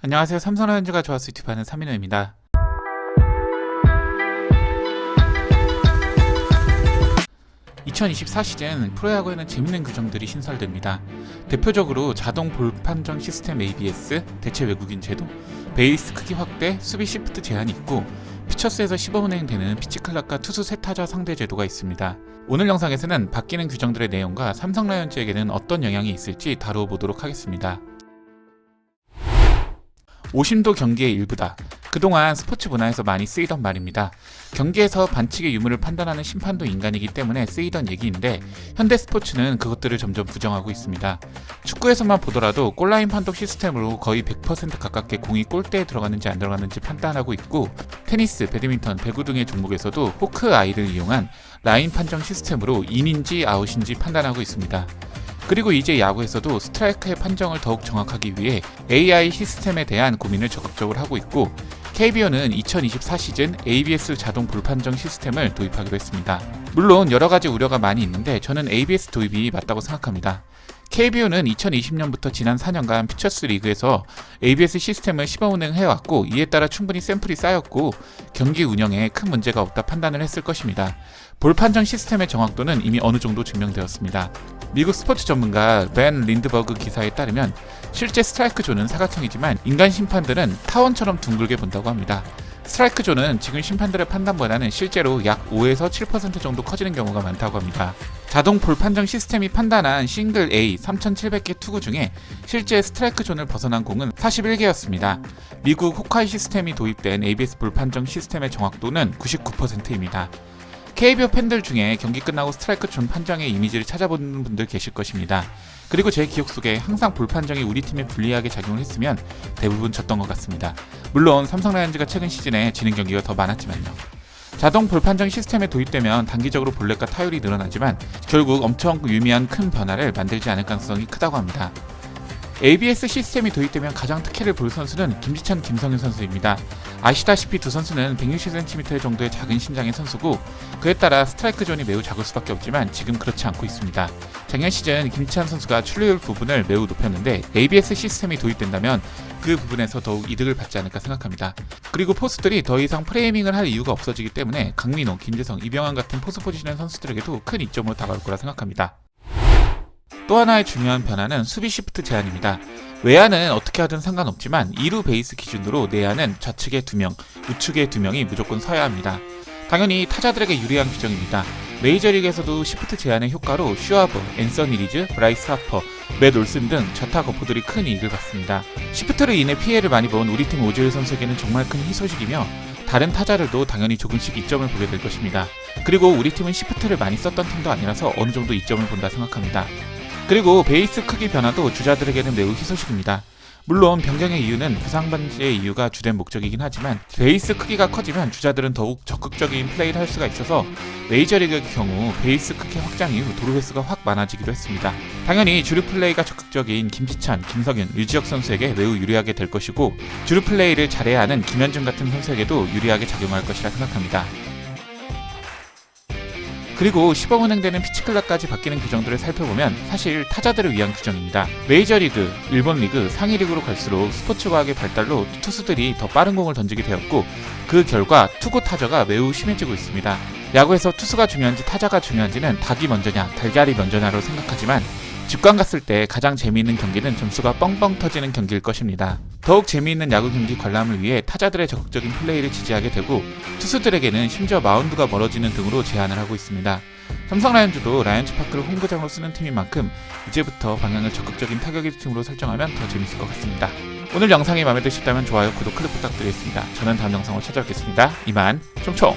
안녕하세요. 삼성라이온즈가 좋아서 유튜브하는 삼민호입니다. (2024) 시즌 프로야구에는 재밌는 규정들이 신설됩니다. 대표적으로 자동 볼 판정 시스템 ABS, 대체 외국인 제도, 베이스 크기 확대, 수비 시프트 제한이 있고 피처스에서 시범운행되는 피치클락과 투수 세타자 상대 제도가 있습니다. 오늘 영상에서는 바뀌는 규정들의 내용과 삼성라이온즈에게는 어떤 영향이 있을지 다루어 보도록 하겠습니다. 오심도 경기의 일부다. 그동안 스포츠 문화에서 많이 쓰이던 말입니다. 경기에서 반칙의 유무를 판단하는 심판도 인간이기 때문에 쓰이던 얘기인데 현대 스포츠는 그것들을 점점 부정하고 있습니다. 축구에서만 보더라도 골라인 판독 시스템으로 거의 100% 가깝게 공이 골대에 들어갔는지 안 들어갔는지 판단하고 있고 테니스, 배드민턴, 배구 등의 종목에서도 호크 아이를 이용한 라인 판정 시스템으로 인인지 아웃인지 판단하고 있습니다. 그리고 이제 야구에서도 스트라이크의 판정을 더욱 정확하기 위해 AI 시스템에 대한 고민을 적극적으로 하고 있고 KBO는 2024 시즌 ABS 자동 볼 판정 시스템을 도입하기로 했습니다. 물론 여러가지 우려가 많이 있는데 저는 ABS 도입이 맞다고 생각합니다. KBO는 2020년부터 지난 4년간 피처스 리그에서 ABS 시스템을 시범 운행해왔고 이에 따라 충분히 샘플이 쌓였고 경기 운영에 큰 문제가 없다 판단을 했을 것입니다. 볼 판정 시스템의 정확도는 이미 어느 정도 증명되었습니다. 미국 스포츠 전문가 벤 린드버그 기사에 따르면 실제 스트라이크 존은 사각형이지만 인간 심판들은 타원처럼 둥글게 본다고 합니다. 스트라이크 존은 지금 심판들의 판단보다는 실제로 약 5에서 7% 정도 커지는 경우가 많다고 합니다. 자동 볼 판정 시스템이 판단한 싱글 A 3,700개 투구 중에 실제 스트라이크 존을 벗어난 공은 41개였습니다. 미국 호카이 시스템이 도입된 ABS 볼 판정 시스템의 정확도는 99%입니다. KBO 팬들 중에 경기 끝나고 스트라이크 존 판정의 이미지를 찾아보는 분들 계실 것입니다. 그리고 제 기억 속에 항상 볼 판정이 우리 팀에 불리하게 작용을 했으면 대부분 졌던 것 같습니다. 물론 삼성라이온즈가 최근 시즌에 지는 경기가 더 많았지만요. 자동 볼 판정 시스템에 도입되면 단기적으로 볼넷과 타율이 늘어나지만 결국 엄청 유의미한 큰 변화를 만들지 않을 가능성이 크다고 합니다. ABS 시스템이 도입되면 가장 특혜를 볼 선수는 김지찬, 김성윤 선수입니다. 아시다시피 두 선수는 160cm 정도의 작은 신장의 선수고 그에 따라 스트라이크 존이 매우 작을 수밖에 없지만 지금 그렇지 않고 있습니다. 작년 시즌 김지찬 선수가 출루율 부분을 매우 높였는데 ABS 시스템이 도입된다면 그 부분에서 더욱 이득을 받지 않을까 생각합니다. 그리고 포수들이 더 이상 프레이밍을 할 이유가 없어지기 때문에 강민호, 김재성, 이병헌 같은 포수 포지션의 선수들에게도 큰 이점으로 다가올 거라 생각합니다. 또 하나의 중요한 변화는 수비 시프트 제한입니다. 외야는 어떻게 하든 상관없지만 2루 베이스 기준으로 내야는 좌측에 2명, 우측에 2명이 무조건 서야 합니다. 당연히 타자들에게 유리한 규정입니다. 메이저리그에서도 시프트 제한의 효과로 슈아버, 앤서니 리즈, 브라이스 하퍼, 맷 올슨 등 좌타 거포들이 큰 이익을 받습니다. 시프트로 인해 피해를 많이 본 우리 팀 오지일 선수에게는 정말 큰 희소식이며 다른 타자들도 당연히 조금씩 이점을 보게 될 것입니다. 그리고 우리 팀은 시프트를 많이 썼던 팀도 아니라서 어느 정도 이점을 본다 생각합니다. 그리고 베이스 크기 변화도 주자들에게는 매우 희소식입니다. 물론 변경의 이유는 부상 방지의 이유가 주된 목적이긴 하지만 베이스 크기가 커지면 주자들은 더욱 적극적인 플레이를 할 수가 있어서 메이저리그의 경우 베이스 크기 확장 이후 도루 횟수가 확 많아지기도 했습니다. 당연히 주루 플레이가 적극적인 김지찬, 김성윤, 류지혁 선수에게 매우 유리하게 될 것이고 주루 플레이를 잘해야 하는 김현중 같은 선수에게도 유리하게 작용할 것이라 생각합니다. 그리고 시범 운행되는 피치클락까지 바뀌는 규정들을 살펴보면 사실 타자들을 위한 규정입니다. 메이저리그, 일본 리그, 상위 리그로 갈수록 스포츠 과학의 발달로 투수들이 더 빠른 공을 던지게 되었고 그 결과 투구 타저가 매우 심해지고 있습니다. 야구에서 투수가 중요한지 타자가 중요한지는 닭이 먼저냐 달걀이 먼저냐로 생각하지만 직관 갔을 때 가장 재미있는 경기는 점수가 뻥뻥 터지는 경기일 것입니다. 더욱 재미있는 야구 경기 관람을 위해 타자들의 적극적인 플레이를 지지하게 되고 투수들에게는 심지어 마운드가 멀어지는 등으로 제한을 하고 있습니다. 삼성라이온즈도 라이온즈 파크를 홈구장으로 쓰는 팀인 만큼 이제부터 방향을 적극적인 타격의 팀으로 설정하면 더 재밌을 것 같습니다. 오늘 영상이 마음에 드셨다면 좋아요, 구독, 클릭 부탁드리겠습니다. 저는 다음 영상으로 찾아뵙겠습니다. 이만 총총!